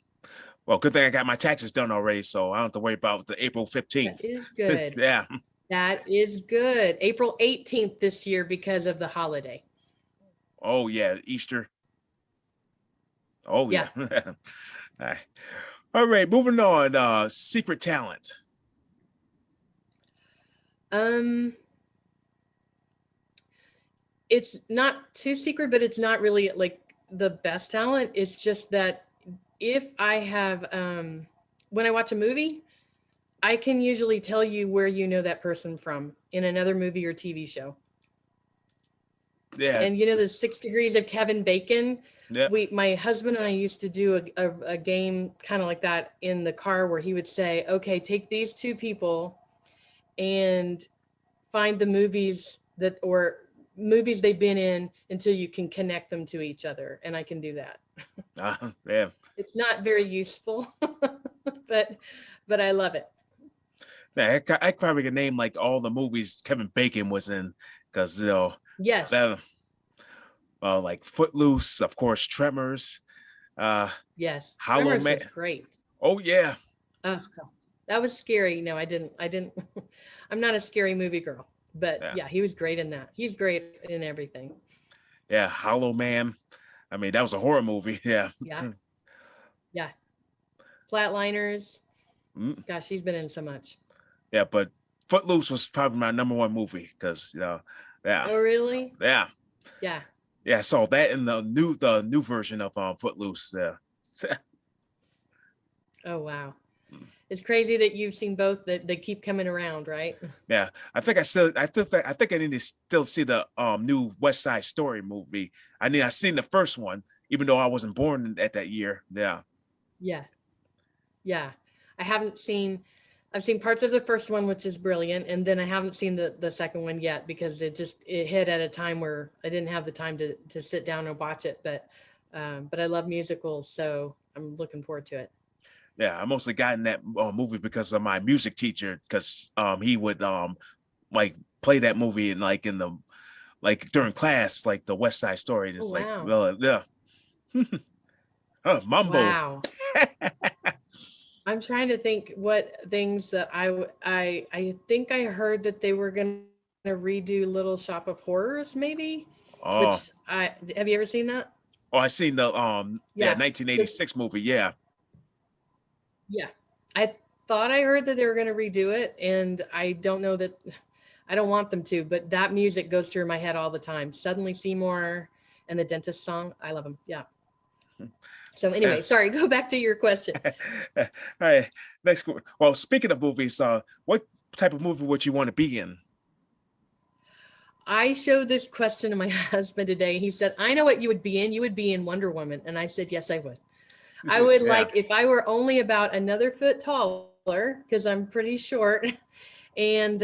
well, good thing I got my taxes done already, so I don't have to worry about the April That 15th. is good. Yeah. That is good. April 18th this year because of the holiday. Oh yeah, Easter. Oh Yeah. yeah. All right. All right, moving on. Secret talent. Um, it's not too secret, but it's not really like the best talent. It's just that if I have when I watch a movie, I can usually tell you where you know that person from in another movie or TV show. Yeah. And you know the 6 degrees of Kevin Bacon. Yeah. My husband and I used to do a game kind of like that in the car, where he would say, "Okay, take these two people and find the movies that or movies they've been in until you can connect them to each other." And I can do that. Yeah. It's not very useful, but I love it. Yeah, I probably could name like all the movies Kevin Bacon was in, because Yes. that like Footloose, of course, Tremors. Yes. Hollow Tremors Man. was great. Oh yeah, Oh, God. That was scary. No, I didn't. I'm not a scary movie girl, but yeah, yeah, he was great in that. He's great in everything. yeah. Hollow Man. I mean, that was a horror movie. Yeah, Yeah. Yeah. Flatliners. Mm, Gosh, he's been in so much. yeah. But Footloose was probably my number one movie because yeah, Oh, really? yeah, Yeah. yeah. I saw that in the new version of Footloose. Yeah. Oh, wow. It's crazy that you've seen both, that they keep coming around, right? Yeah, I think I need to still see the new West Side Story movie. I seen the first one, even though I wasn't born at that year. Yeah, Yeah. Yeah. I haven't seen I've seen parts of the first one, which is brilliant, and then I haven't seen the second one yet because it hit at a time where I didn't have the time to sit down and watch it. But I love musicals, so I'm looking forward to it. yeah. I mostly got in that movie because of my music teacher, because he would like play that movie and like in the like during class, like the West Side Story. Oh, It's like wow. well, yeah, Mumbo. Wow. I'm trying to think what things that I think I heard that they were going to redo Little Shop of Horrors, maybe, Oh, which I have you ever seen that? oh, I seen the Yeah. 1986 movie. Yeah, Yeah. I thought I heard that they were going to redo it, and I don't know that I don't want them to, but that music goes through my head all the time. Suddenly Seymour and the Dentist song. I love them. Yeah. So yeah. anyway, sorry, go back to your question. All right. Next. Well, speaking of movies, what type of movie would you want to be in? I showed this question to my husband today. He said, "I know what you would be in. You would be in Wonder Woman." And I said, "Yes, I would. I would Yeah. like if I were only about another foot taller because I'm pretty short. And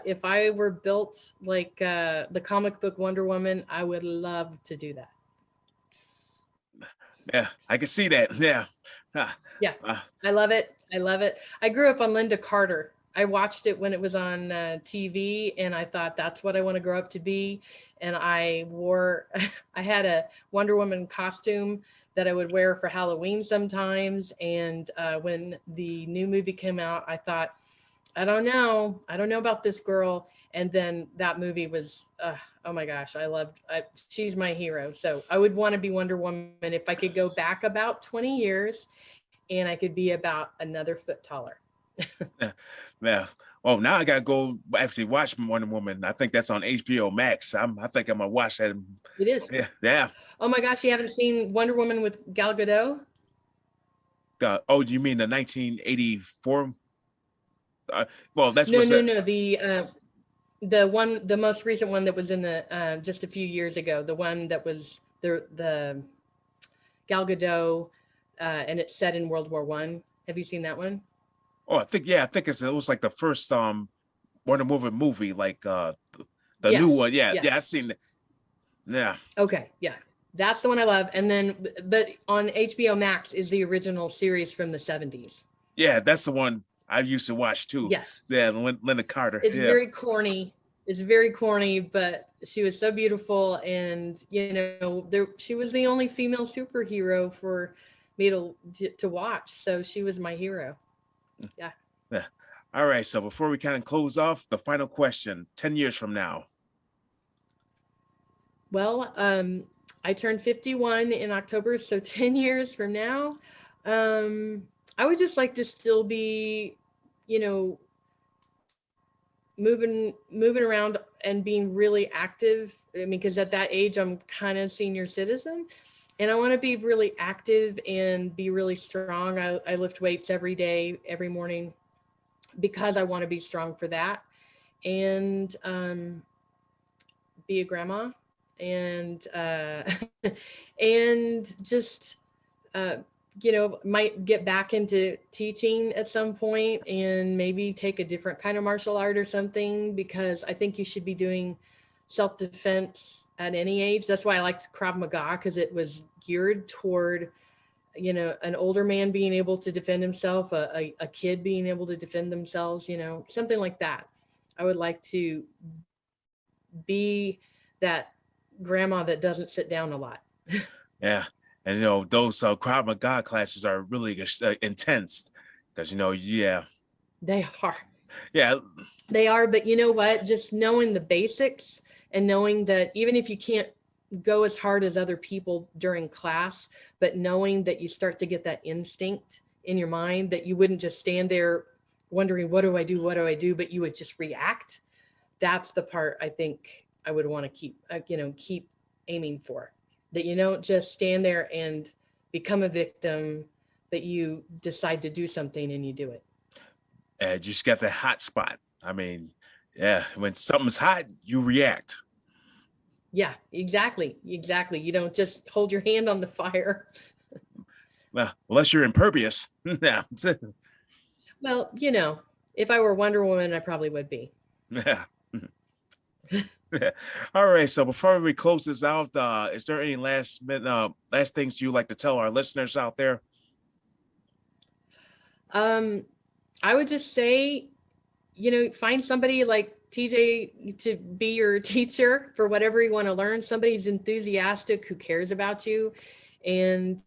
if I were built like the comic book Wonder Woman, I would love to do that." Yeah, I can see that. Yeah. Ah, Yeah, uh, I love it. I love it. I grew up on Linda Carter. I watched it when it was on TV, and I thought that's what I want to grow up to be. And I wore, I had a Wonder Woman costume that I would wear for Halloween sometimes. And when the new movie came out, I thought, I don't know about this girl. And then that movie was, oh my gosh, she's my hero. So I would want to be Wonder Woman if I could go back about 20 years and I could be about another foot taller. yeah. Yeah. Well, now I gotta go actually watch Wonder Woman. I think that's on HBO Max. I think I'm gonna watch that. It is. Yeah, yeah. Oh my gosh, you haven't seen Wonder Woman with Gal Gadot? Oh, do you mean the 1984? Uh, well, that's No, what's no, that. no. The most recent one that was in the just a few years ago. The one that was the Gal Gadot, and it's set in World War One. Have you seen that one? Oh, I think it was like the first Wonder Woman movie, like the new Yes, one. Yeah, yeah, I've yes. seen it. Yeah, Okay, yeah. That's the one I love. And then, but on HBO Max is the original series from the 70s. yeah, that's the one I used to watch too. Yes. Yeah, Linda Carter. It's Yeah, very corny. It's very corny, but she was so beautiful. And, she was the only female superhero for me to watch. So she was my hero. Yeah. yeah. All right. So before we kind of close off, the final question: 10 years from now. Well, I turned 51 in October. So 10 years from now, um, I would just like to still be, you know, moving around and being really active. I mean, because at that age I'm kind of senior citizen, and I want to be really active and be really strong. I lift weights every day, every morning, because I want to be strong for that. And be a grandma, and and just uh, might get back into teaching at some point and maybe take a different kind of martial art or something, because I think you should be doing self-defense at any age. That's why I liked Krav Maga, because it was geared toward, an older man being able to defend himself, a kid being able to defend themselves, something like that. I would like to be that grandma that doesn't sit down a lot. Yeah. And those Krav Maga classes are really intense because yeah, They are. yeah, They are, but you know what? Just knowing the basics and knowing that even if you can't go as hard as other people during class, but knowing that you start to get that instinct in your mind that you wouldn't just stand there wondering, what do I do? What do I do? But you would just react. That's the part I think I would want to keep aiming for. That you don't just stand there and become a victim, that you decide to do something and you do it. and you just got the hot spot. I mean, yeah, when something's hot, you react. Yeah, exactly. Exactly. You don't just hold your hand on the fire. Well, unless you're impervious. Yeah. Well, if I were Wonder Woman, I probably would be. Yeah. All right. So before we close this out, is there any last things you'd like to tell our listeners out there? I would just say, find somebody like TJ to be your teacher for whatever you want to learn. Somebody's enthusiastic who cares about you. And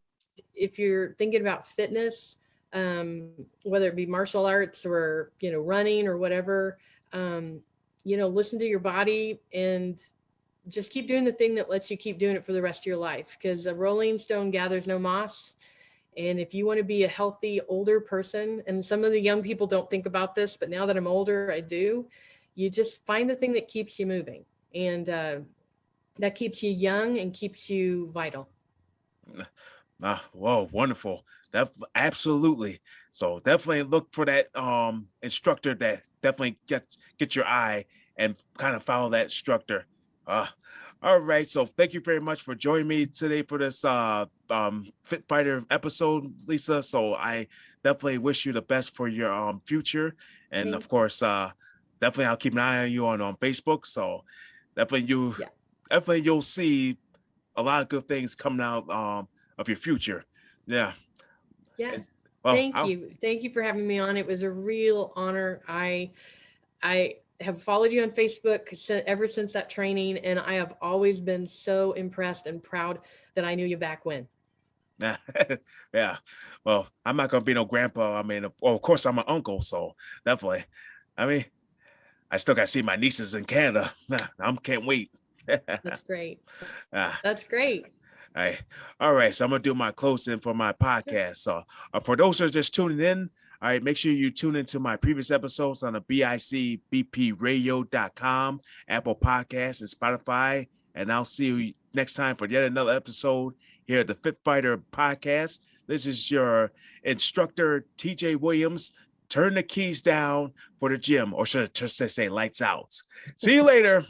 if you're thinking about fitness, whether it be martial arts or, running or whatever, listen to your body and just keep doing the thing that lets you keep doing it for the rest of your life. Because a rolling stone gathers no moss. And if you want to be a healthy older person, and some of the young people don't think about this, but now that I'm older, I do, you just find the thing that keeps you moving. And that keeps you young and keeps you vital. Whoa, wonderful. That absolutely. So definitely look for that instructor that definitely get your eye and kind of follow that instructor. All right. So thank you very much for joining me today for this Fit Fighter episode, Lisa. So I definitely wish you the best for your future. And Thank of course, definitely I'll keep an eye on you on Facebook. So definitely you'll see a lot of good things coming out of your future. Yeah. Yeah. And, well, Thank you. Thank you for having me on. It was a real honor. I have followed you on Facebook ever since that training, and I have always been so impressed and proud that I knew you back when. Yeah. Well, I'm not gonna be no grandpa. I mean, of course I'm an uncle, so definitely. I mean, I still gotta see my nieces in Canada. I can't wait. That's great. Ah, That's great. all right. So I'm gonna do my closing for my podcast. So for those who are just tuning in, all right, make sure you tune into my previous episodes on the bicbpradio.com, Apple Podcasts, and Spotify. And I'll see you next time for yet another episode here at the Fit Fighter Podcast. This is your instructor, TJ Williams. Turn the keys down for the gym, or should I just say lights out. See you later.